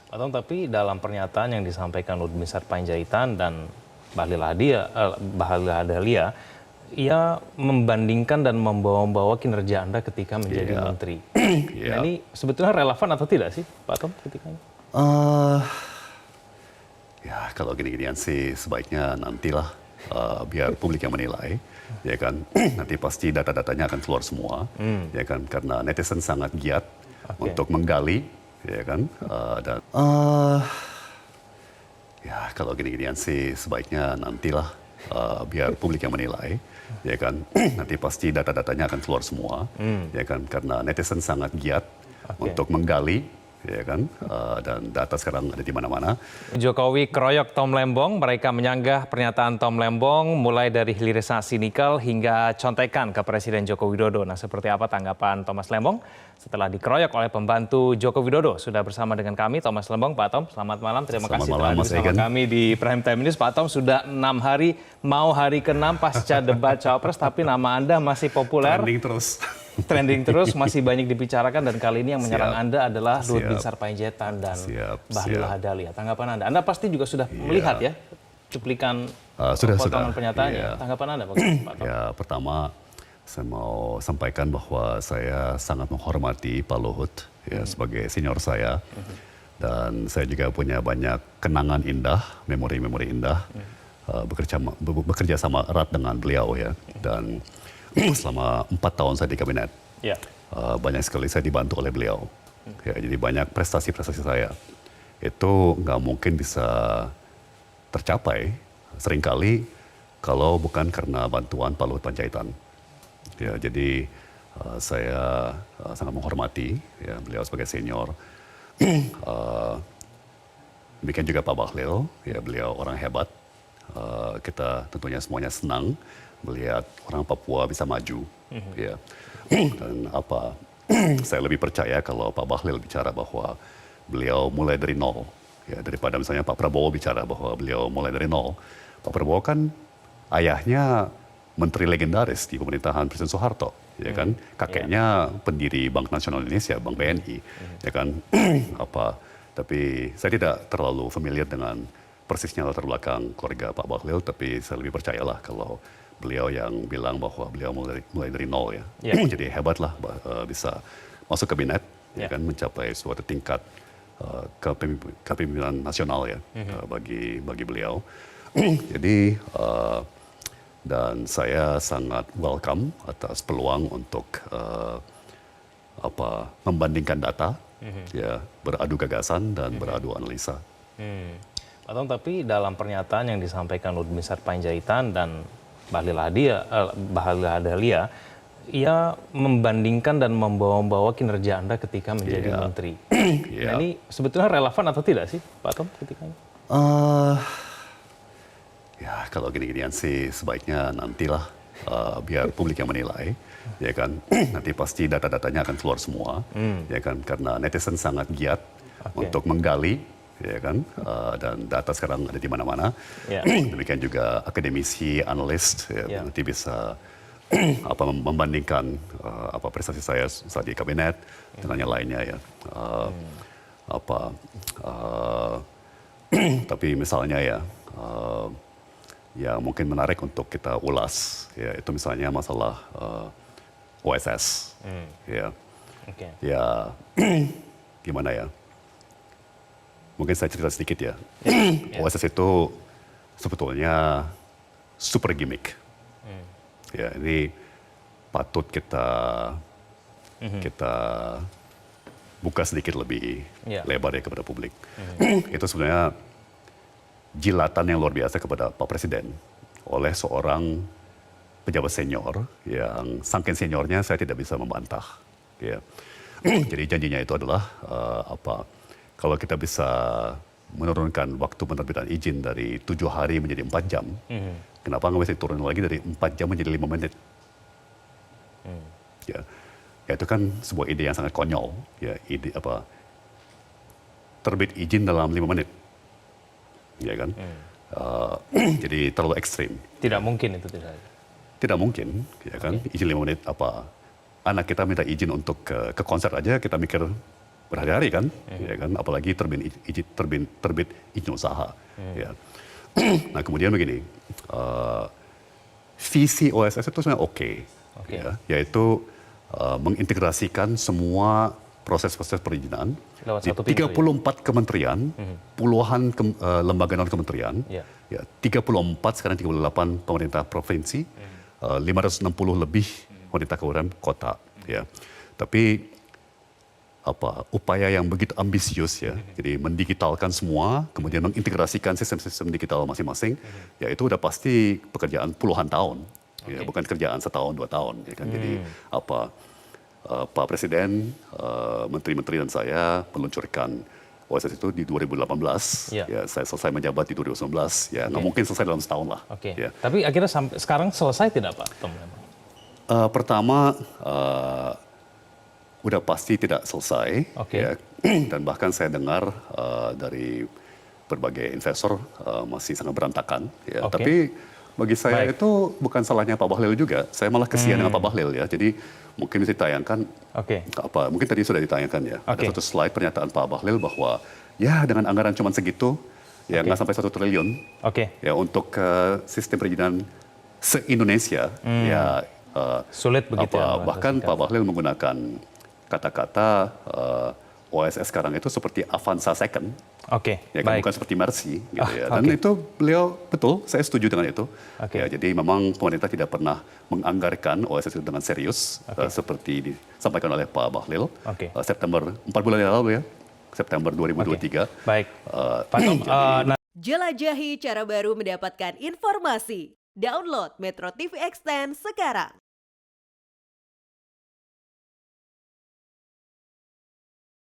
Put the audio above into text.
Atau tapi dalam pernyataan yang disampaikan Luhut Binsar Panjaitan dan Bahlil Lahadalia, ia membandingkan dan membawa-bawa kinerja Anda ketika menjadi menteri. Nah, ini sebetulnya relevan atau tidak sih, Pak Tom, ketika ini? Ya, kalau gini-ginian sih sebaiknya nantilah biar publik yang menilai, ya kan. Nanti pasti data-datanya akan keluar semua, ya kan. Karena netizen sangat giat untuk menggali, ya kan. Ya, kalau gini-ginian sih sebaiknya nantilah biar publik yang menilai, ya kan. Nanti pasti data-datanya akan keluar semua, ya kan. Karena netizen sangat giat untuk menggali, ya kan. Dan data sekarang ada di mana-mana. Jokowi keroyok Tom Lembong, mereka menyanggah pernyataan Tom Lembong mulai dari hilirisasi nikel hingga contekan ke Presiden Joko Widodo. Nah, seperti apa tanggapan Thomas Lembong setelah dikeroyok oleh pembantu Joko Widodo? Sudah bersama dengan kami Thomas Lembong. Pak Tom, selamat malam. Terima kasih telah hadir bersama kami di Prime Time News. Pak Tom, sudah 6 hari, mau hari ke-6 pasca debat Cawapres, tapi nama Anda masih populer. Trending terus, masih banyak dibicarakan, dan kali ini yang menyerang Anda adalah Luhut Binsar Panjaitan dan Bahlil Lahadalia. Tanggapan Anda? Anda pasti juga sudah melihat ya cuplikan potongan pernyataannya. Tanggapan Anda, Pak Tom? Ya, pertama saya mau sampaikan bahwa saya sangat menghormati Pak Luhut ya, sebagai senior saya. Dan saya juga punya banyak kenangan indah, memori-memori indah, bekerja sama erat dengan beliau ya. Dan selama 4 tahun saya di kabinet, banyak sekali saya dibantu oleh beliau. Ya, jadi banyak prestasi-prestasi saya itu nggak mungkin bisa tercapai seringkali kalau bukan karena bantuan Pak Luhut Panjaitan. Ya, jadi saya sangat menghormati ya, beliau sebagai senior. Demikian juga Pak Bahlil, ya, beliau orang hebat. Kita tentunya semuanya senang melihat orang Papua bisa maju, ya. Dan saya lebih percaya kalau Pak Bahlil bicara bahwa beliau mulai dari nol, ya, daripada misalnya Pak Prabowo bicara bahwa beliau mulai dari nol. Pak Prabowo kan ayahnya menteri legendaris di pemerintahan Presiden Soeharto, ya kan, kakeknya pendiri Bank Nasional Indonesia, Bank BNI, ya kan. Tapi saya tidak terlalu familiar dengan persisnya latar belakang keluarga Pak Bahlil, tapi saya lebih percayalah kalau beliau yang bilang bahwa beliau mulai dari nol ya. Jadi hebatlah bisa masuk kabinet, ya kan, mencapai suatu tingkat kepemimpinan nasional ya bagi beliau. Jadi dan saya sangat welcome atas peluang untuk membandingkan data, ya, beradu gagasan dan beradu analisa. Atau tapi dalam pernyataan yang disampaikan Luhut Binsar Panjaitan dan Bahlil Lahadalia, ia membandingkan dan membawa-bawa kinerja Anda ketika menjadi menteri. Nah, ini sebetulnya relevan atau tidak sih, Pak Tom, ketika ini? Ya, kalau gini-ginian sih sebaiknya nantilah biar publik yang menilai, ya kan. Nanti pasti data-datanya akan keluar semua, ya kan. Karena netizen sangat giat untuk menggali, ya kan, dan data sekarang ada di mana-mana. Demikian juga akademisi, analis, ya, nanti bisa membandingkan prestasi saya saat di kabinet dengan yang lainnya ya. Tapi misalnya ya, yang mungkin menarik untuk kita ulas, ya, itu misalnya masalah OSS, ya. Ya, gimana ya? Mungkin saya cerita sedikit ya. OSS itu sebetulnya super gimmick. Ya, ini patut kita buka sedikit lebih lebar ya kepada publik. Itu sebenarnya jilatan yang luar biasa kepada Pak Presiden oleh seorang pejabat senior yang saking seniornya saya tidak bisa membantah. Ya. Jadi janjinya itu adalah kalau kita bisa menurunkan waktu penerbitan izin dari 7 hari menjadi 4 jam, kenapa nggak bisa turun lagi dari 4 jam menjadi 5 menit? Ya, itu kan sebuah ide yang sangat konyol. Ya, ide terbit izin dalam 5 menit, ya kan? Jadi terlalu ekstrim. Tidak mungkin itu tidak mungkin, ya kan? Izin 5 menit anak kita minta izin untuk ke konser aja kita mikir berhari-hari kan, ya kan, apalagi terbit izin usaha. Ya. Nah kemudian begini, visi OSS itu sebenarnya oke. Ya, yaitu mengintegrasikan semua proses-proses perizinan Lewat di satu pintu, 34 kementerian, puluhan lembaga non-kementerian, ya, 34 sekarang 38 pemerintah provinsi, 560 lebih pemerintah kabupaten kota. Ya. Tapi upaya yang begitu ambisius ya, jadi mendigitalkan semua, kemudian mengintegrasikan sistem-sistem digital masing-masing, ya itu udah pasti pekerjaan puluhan tahun, ya, bukan kerjaan setahun 2 tahun. Ya kan? Jadi Pak Presiden, menteri-menteri dan saya meluncurkan OSS itu di 2018, ya saya selesai menjabat di 2019, ya nggak mungkin selesai dalam setahun lah. Ya. Tapi akhirnya sampai sekarang selesai tidak Pak Tom Lembong? Pertama, udah pasti tidak selesai, ya. Dan bahkan saya dengar dari berbagai investor masih sangat berantakan. Ya. Tapi bagi saya itu bukan salahnya Pak Bahlil juga. Saya malah kesian dengan Pak Bahlil ya. Jadi mungkin bisa ditayangkan, mungkin tadi sudah ditayangkan ya. Ada satu slide pernyataan Pak Bahlil bahwa ya dengan anggaran cuma segitu, ya nggak sampai 1 triliun, ya untuk sistem perizinan se-Indonesia, ya sulit begitu. Bahkan Pak Bahlil menggunakan kata-kata OSS sekarang itu seperti Avanza Second, ya kan, bukan seperti Mercy, gitu ya. Dan itu beliau betul, saya setuju dengan itu. Ya, jadi memang pemerintah tidak pernah menganggarkan OSS itu dengan serius, seperti disampaikan oleh Pak Bahlil September 4 bulan yang lalu ya, September 2023. Baik, Pak Tom. Jelajahi cara baru mendapatkan informasi. Download Metro TV Extend sekarang.